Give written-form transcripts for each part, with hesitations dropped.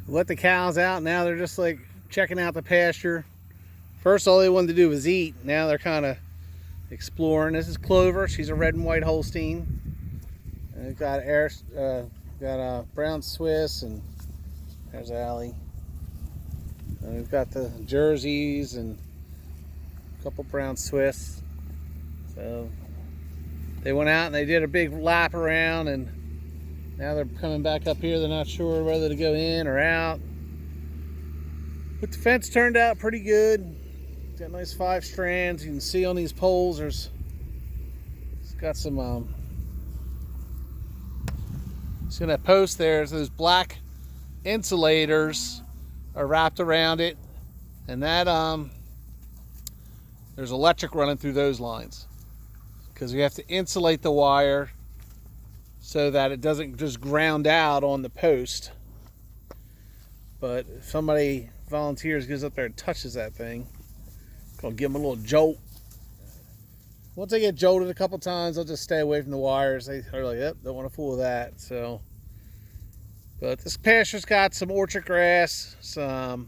Let the cows out. Now they're just like checking out the pasture. First, all they wanted to do was eat. Now they're kind of exploring. This is Clover. She's a red and white Holstein. And we've got brown Swiss, and there's Allie. And we've got the Jerseys and a couple brown Swiss. So they went out and they did a big lap around, and now they're coming back up here. They're not sure whether to go in or out. But the fence turned out pretty good. Got nice 5 strands. You can see on these poles it's got some see that post there, those black insulators are wrapped around it, and that there's electric running through those lines because we have to insulate the wire so that it doesn't just ground out on the post. But if somebody volunteers, goes up there and touches that thing, I'll give them a little jolt. Once they get jolted a couple times, they'll just stay away from the wires. They are like, yep, don't want to fool with that. So, but this pasture's got some orchard grass, some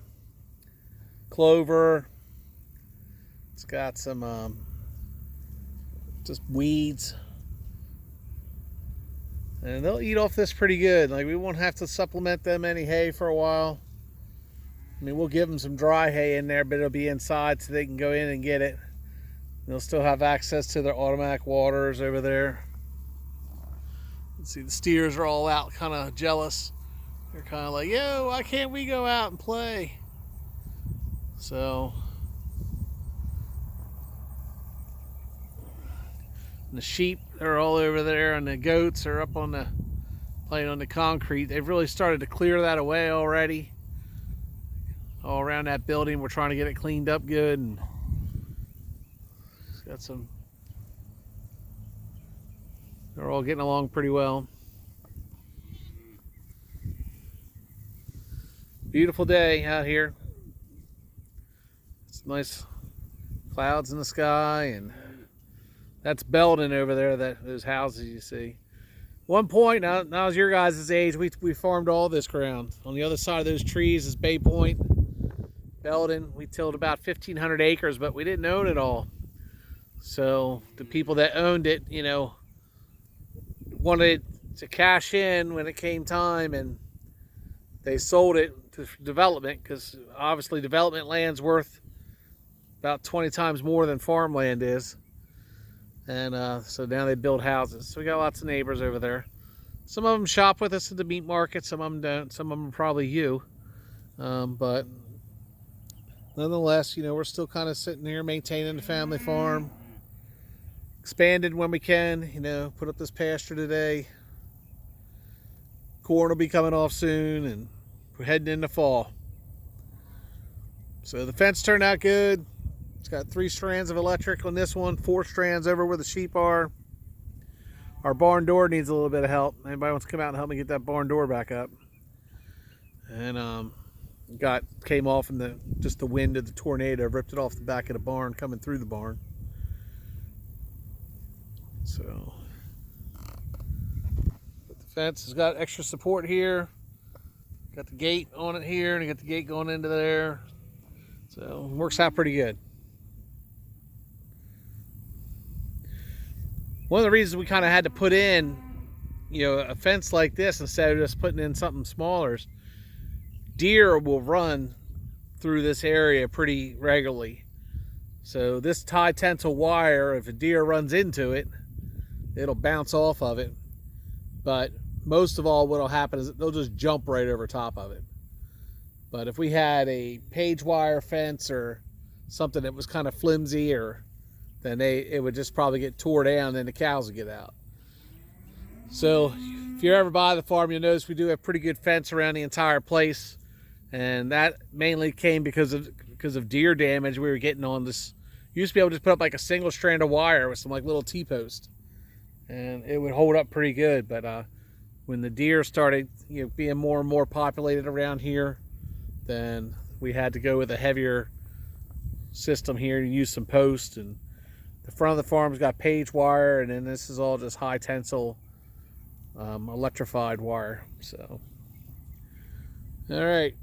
clover. It's got some just weeds, and they'll eat off this pretty good. Like, we won't have to supplement them any hay for a while. I mean, we'll give them some dry hay in there, but it'll be inside so they can go in and get it. They'll still have access to their automatic waters over there. You see the steers are all out kind of jealous. They're kind of like, yo, why can't we go out and play? So, and the sheep are all over there, and the goats are up on the, playing on the concrete. They've really started to clear that away already. All around that building, we're trying to get it cleaned up good, and it's got some, they're all getting along pretty well. Beautiful day out here. It's nice clouds in the sky, and that's Belden over there, those houses you see. One point, now as your guys' age, we farmed all this ground. On the other side of those trees is Bay Point. Belden, we tilled about 1,500 acres, but we didn't own it all. So the people that owned it, you know, wanted to cash in when it came time, and they sold it to development, because obviously development land's worth about 20 times more than farmland is. And so now they build houses. So we got lots of neighbors over there. Some of them shop with us at the meat market, some of them don't. Some of them are probably you. But nonetheless, you know, we're still kind of sitting here maintaining the family farm. Expanded when we can, you know, put up this pasture today. Corn will be coming off soon, and we're heading into fall. So the fence turned out good. It's got 3 strands of electric on this one, 4 strands over where the sheep are. Our barn door needs a little bit of help. Anybody wants to come out and help me get that barn door back up? And came off in just the wind of the tornado, ripped it off the back of the barn coming through the barn. So, but the fence has got extra support here. Got the gate on it here, and you got the gate going into there. So it works out pretty good. One of the reasons we kind of had to put in, you know, a fence like this instead of just putting in something smaller is deer will run through this area pretty regularly. So this high tensile wire, if a deer runs into it, it'll bounce off of it. But most of all, what'll happen is they'll just jump right over top of it. But if we had a page wire fence or something that was kind of flimsy, then it would just probably get tore down, and then the cows would get out. So if you're ever by the farm, you'll notice we do have pretty good fence around the entire place. And that mainly came because of deer damage we were getting on this. You used to be able to just put up like a single strand of wire with some like little T-post, and it would hold up pretty good. But when the deer started, you know, being more and more populated around here, then we had to go with a heavier system here and use some posts. And the front of the farm's got page wire, and then this is all just high tensile electrified wire. So All right.